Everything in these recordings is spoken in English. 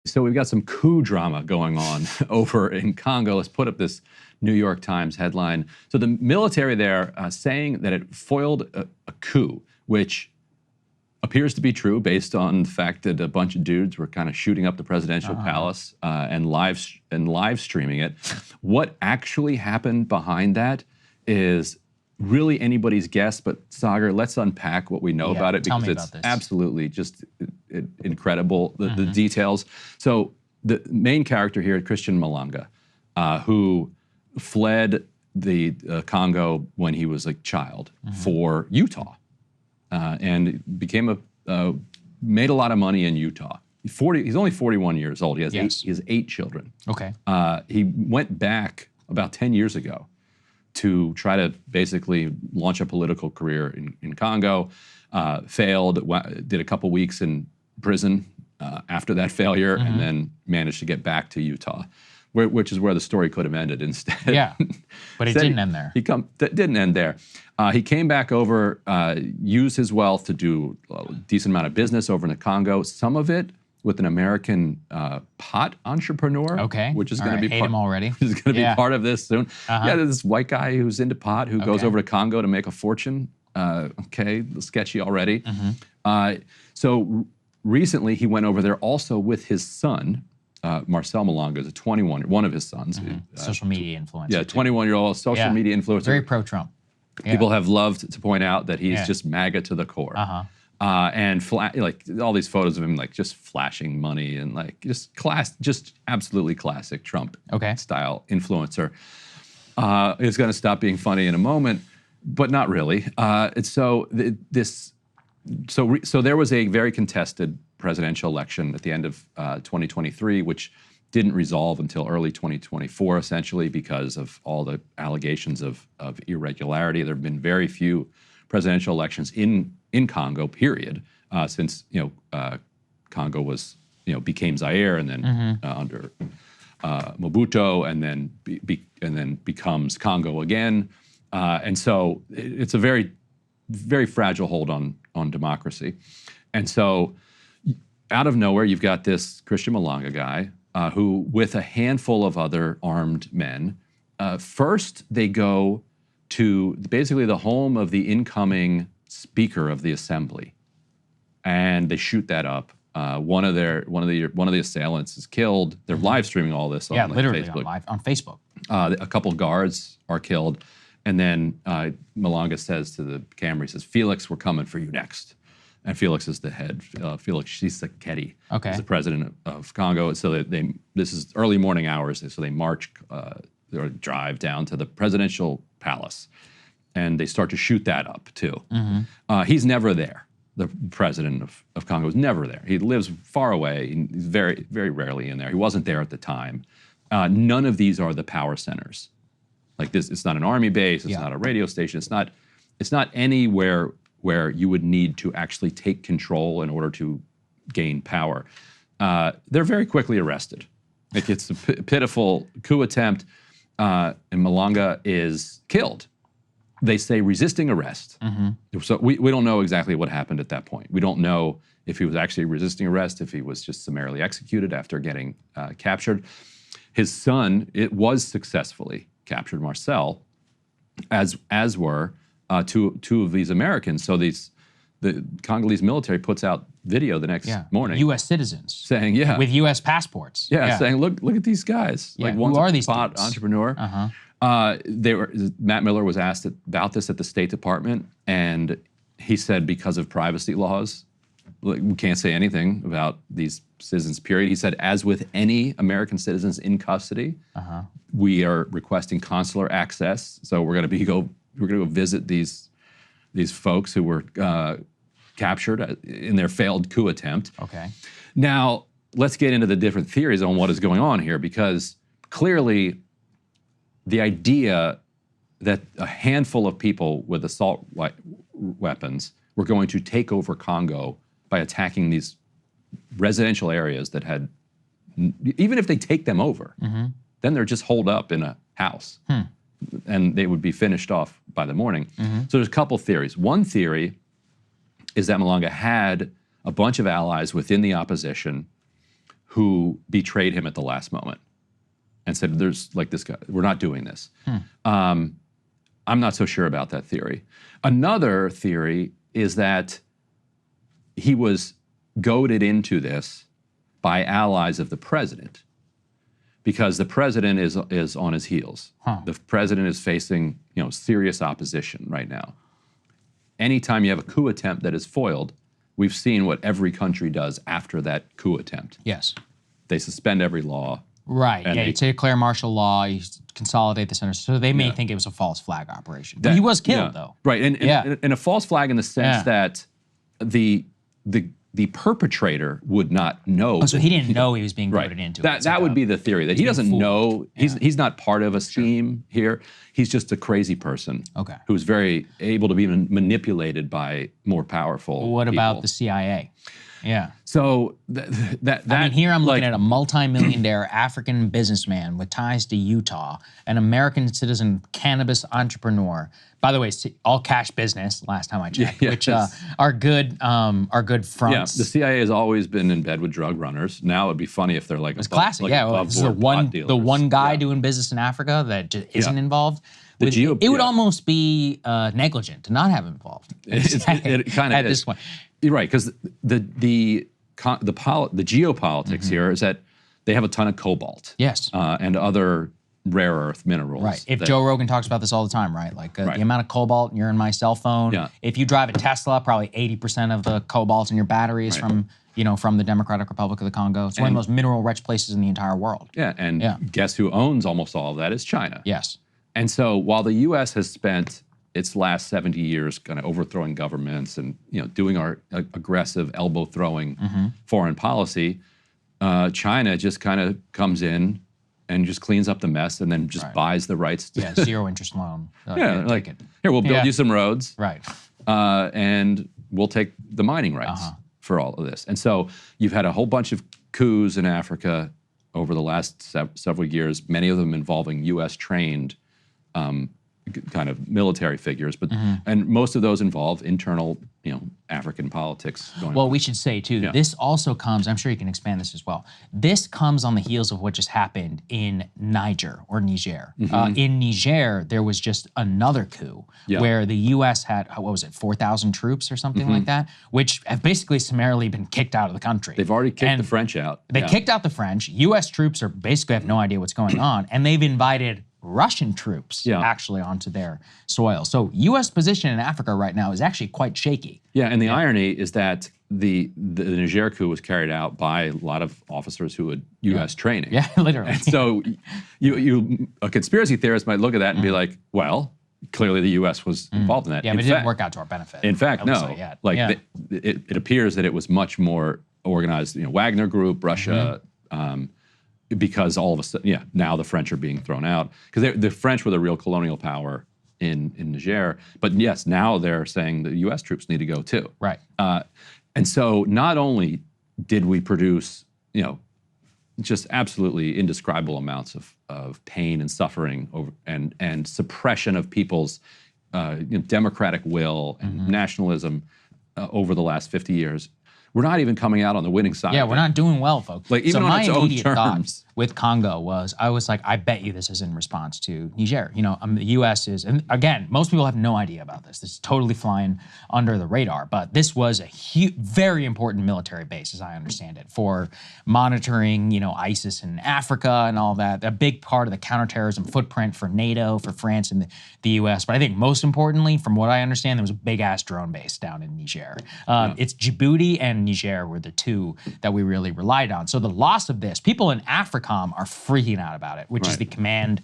So we've got some coup drama going on over in Congo. Let's put up this New York Times headline. So the military there saying that it foiled a coup, which appears to be true based on the fact that a bunch of dudes were kind of shooting up the presidential palace and live streaming it. What actually happened behind that is really anybody's guess, but Saagar, let's unpack what we know about it, because it's absolutely just incredible, the details. So the main character here, Christian Malanga, who fled the Congo when he was a child for Utah, and became made a lot of money in Utah. He's only 41 years old. He has eight children. Okay. He went back about 10 years ago to try to basically launch a political career in Congo, failed, did a couple weeks in prison after that failure, and then managed to get back to Utah, which is where the story could have ended instead. Yeah, but it didn't end there. That didn't end there. He came back over, used his wealth to do a decent amount of business over in the Congo, some of it with an American pot entrepreneur, which is going to be part of this soon. Yeah, there's this white guy who's into pot who goes over to Congo to make a fortune. Okay, sketchy already. So recently he went over there also with his son. Marcel Malanga is one of his sons. Social media influencer. Yeah, 21-year-old social media influencer. Very pro-Trump. People have loved to point out that he's just MAGA to the core. And like all these photos of him, like just flashing money and like just absolutely classic Trump style influencer. It's going to stop being funny in a moment, but not really. So there was a very contested presidential election at the end of 2023, which didn't resolve until early 2024, essentially because of all the allegations of irregularity. There have been very few presidential elections in Congo, period, since Congo was became Zaire, and then under Mobutu, and then becomes Congo again, and so it's a very, very fragile hold on democracy. And so out of nowhere, you've got this Christian Malanga guy who, with a handful of other armed men, first they go to basically the home of the incoming Speaker of the Assembly, and they shoot that up. One of the assailants is killed. They're live streaming all this on Facebook. On Facebook. A couple guards are killed, and then Malanga says to the camera, he says, "Felix, we're coming for you next." And Felix is the head. Felix Tshisekedi is the president of Congo. So this is early morning hours. So they march or drive down to the presidential palace, and they start to shoot that up too. He's never there. The president of Congo is never there. He lives far away. He's very, very rarely in there. He wasn't there at the time. None of these are the power centers. Like this, it's not an army base. It's not a radio station. It's not anywhere where you would need to actually take control in order to gain power. They're very quickly arrested. Like it's a pitiful coup attempt, and Malanga is killed. They say resisting arrest. So we don't know exactly what happened at that point. We don't know if he was actually resisting arrest, if he was just summarily executed after getting captured. His son, it was successfully captured, Marcel, as were two of these Americans. So the Congolese military puts out video the next morning. U.S. citizens. Saying, with U.S. passports. Saying, look at these guys. Like who are these pot entrepreneur. Matt Miller was asked about this at the State Department, and he said because of privacy laws, we can't say anything about these citizens, period. He said, as with any American citizens in custody, we are requesting consular access. So we're going to go visit these folks who were captured in their failed coup attempt. Now, let's get into the different theories on what is going on here, because clearly the idea that a handful of people with assault weapons were going to take over Congo by attacking these residential areas that had, even if they take them over, then they're just holed up in a house. And they would be finished off by the morning. So there's a couple theories. One theory is that Malanga had a bunch of allies within the opposition who betrayed him at the last moment and said, there's like this guy, we're not doing this. I'm not so sure about that theory. Another theory is that he was goaded into this by allies of the president, because the president is on his heels. The president is facing, serious opposition right now. Anytime you have a coup attempt that is foiled, we've seen what every country does after that coup attempt. Yes. They suspend every law. Right. Yeah. You declare martial law. You consolidate the center. So they may think it was a false flag operation. But he was killed, though. Right. And a false flag in the sense that the perpetrator would not know. Oh, so he didn't know he was being goaded into it. That would be the theory, that he doesn't know. He's not part of a scheme here. He's just a crazy person who's very able to be manipulated by more powerful What people. about the CIA? Yeah. So I mean, here I'm looking at a multi-millionaire African businessman with ties to Utah, an American citizen cannabis entrepreneur. By the way, all cash business. Last time I checked, which are good fronts. Yeah, the CIA has always been in bed with drug runners. Now it'd be funny if they're like it's classic. This is the one guy doing business in Africa that just isn't involved. It would almost be negligent to not have him involved. It kind of at this point. You're right, because the geopolitics here is that they have a ton of cobalt. Yes. And other rare earth minerals. Right. If Joe Rogan talks about this all the time, right? Like the amount of cobalt you're in my cell phone. Yeah. If you drive a Tesla, probably 80% of the cobalt in your battery is from the Democratic Republic of the Congo. It's one of the most mineral-rich places in the entire world. Yeah, and guess who owns almost all of that is China. Yes. And so while the U.S. has spent its last 70 years kind of overthrowing governments and doing our aggressive elbow-throwing foreign policy, China just kind of comes in and just cleans up the mess and then just buys the rights to zero interest loan. Like, here, we'll build you some roads. Right. And we'll take the mining rights for all of this. And so you've had a whole bunch of coups in Africa over the last several years, many of them involving U.S. trained kind of military figures, but and most of those involve internal, African politics going on. We should say too, this also comes, I'm sure you can expand this as well. This comes on the heels of what just happened in Niger. In Niger, there was just another coup where the U.S. had, 4,000 troops or something like that, which have basically summarily been kicked out of the country. They've already kicked the French out. They kicked out the French. U.S. troops are basically have no idea what's going on, and they've invited Russian troops actually onto their soil. So U.S. position in Africa right now is actually quite shaky. Yeah, and the irony is that the Niger coup was carried out by a lot of officers who had U.S. training. Yeah, literally. And so a conspiracy theorist might look at that and be like, well, clearly the U.S. was involved in that. Yeah, but it didn't work out to our benefit. In fact, no. It appears that it was much more organized. Wagner Group, Russia. Because all of a sudden, now the French are being thrown out. Because the French were the real colonial power in Niger. But yes, now they're saying the U.S. troops need to go too. Right. And so not only did we produce, just absolutely indescribable amounts of pain and suffering and suppression of people's democratic will and nationalism over the last 50 years, we're not even coming out on the winning side. Yeah, we're not doing well, folks. Like, even on its own terms. My immediate thought with Congo was, I was like, I bet you this is in response to Niger. The U.S. is, and again, most people have no idea about this. This is totally flying under the radar. But this was a very important military base, as I understand it, for monitoring, ISIS in Africa and all that. A big part of the counterterrorism footprint for NATO, for France, and the U.S. But I think most importantly, from what I understand, there was a big-ass drone base down in Niger. It's Djibouti and Niger were the two that we really relied on. So the loss of this, people in AFRICOM are freaking out about it, which is the command.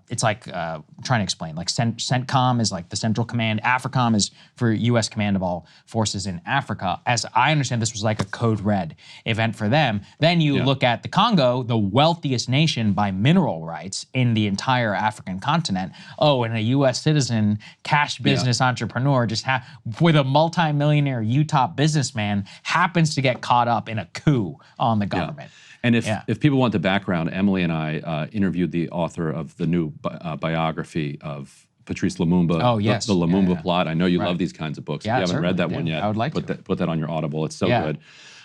It's like, I'm trying to explain, like CENTCOM is like the central command. AFRICOM is for U.S. command of all forces in Africa. As I understand, this was like a code red event for them. Then you look at the Congo, the wealthiest nation by mineral rights in the entire African continent. Oh, and a U.S. citizen, cash business entrepreneur, just with a multi-millionaire Utah businessman happens to get caught up in a coup on the government. And if people want the background, Emily and I interviewed the author of the new biography of Patrice Lumumba. Oh, yes. The Lumumba plot. I know you love these kinds of books. Yeah, if you haven't read that one yet, I would like to. Put that on your Audible. It's so good.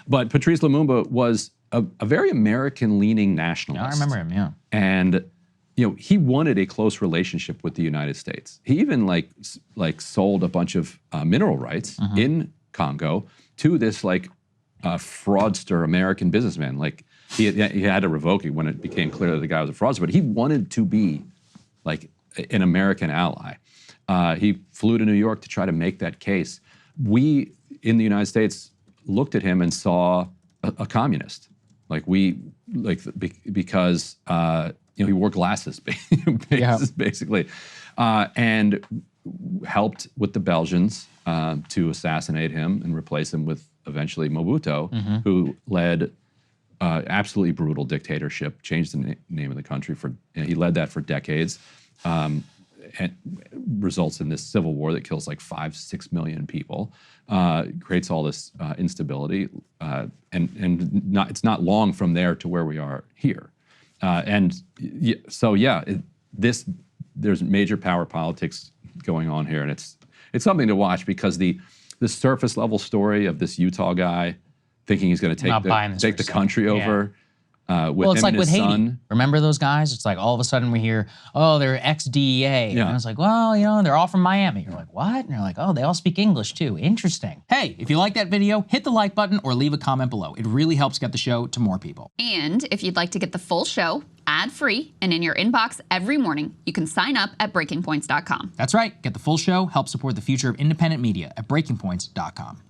But Patrice Lumumba was a very American-leaning nationalist. Yeah, I remember him. Yeah. And he wanted a close relationship with the United States. He even like sold a bunch of mineral rights in Congo to this fraudster American businessman. Like he had to revoke it when it became clear that the guy was a fraudster. But he wanted to be like an American ally. He flew to New York to try to make that case. We in the United States looked at him and saw a communist. Because he wore glasses, basically, and helped with the Belgians to assassinate him and replace him with eventually Mobutu, who led absolutely brutal dictatorship, changed the name of the country he led that for decades, and results in this civil war that kills like 5-6 million people, creates all this instability, and it's not long from there to where we are here. There's major power politics going on here, and it's something to watch because the surface level story of this Utah guy thinking he's going to take the country over. Well, it's like with Haiti. Son. Remember those guys? It's like all of a sudden we hear, oh, they're ex-DEA. And I was like, well, they're all from Miami. You're like, what? And you're like, oh, they all speak English too. Interesting. Hey, if you like that video, hit the like button or leave a comment below. It really helps get the show to more people. And if you'd like to get the full show ad-free and in your inbox every morning, you can sign up at breakingpoints.com. That's right. Get the full show, help support the future of independent media at breakingpoints.com.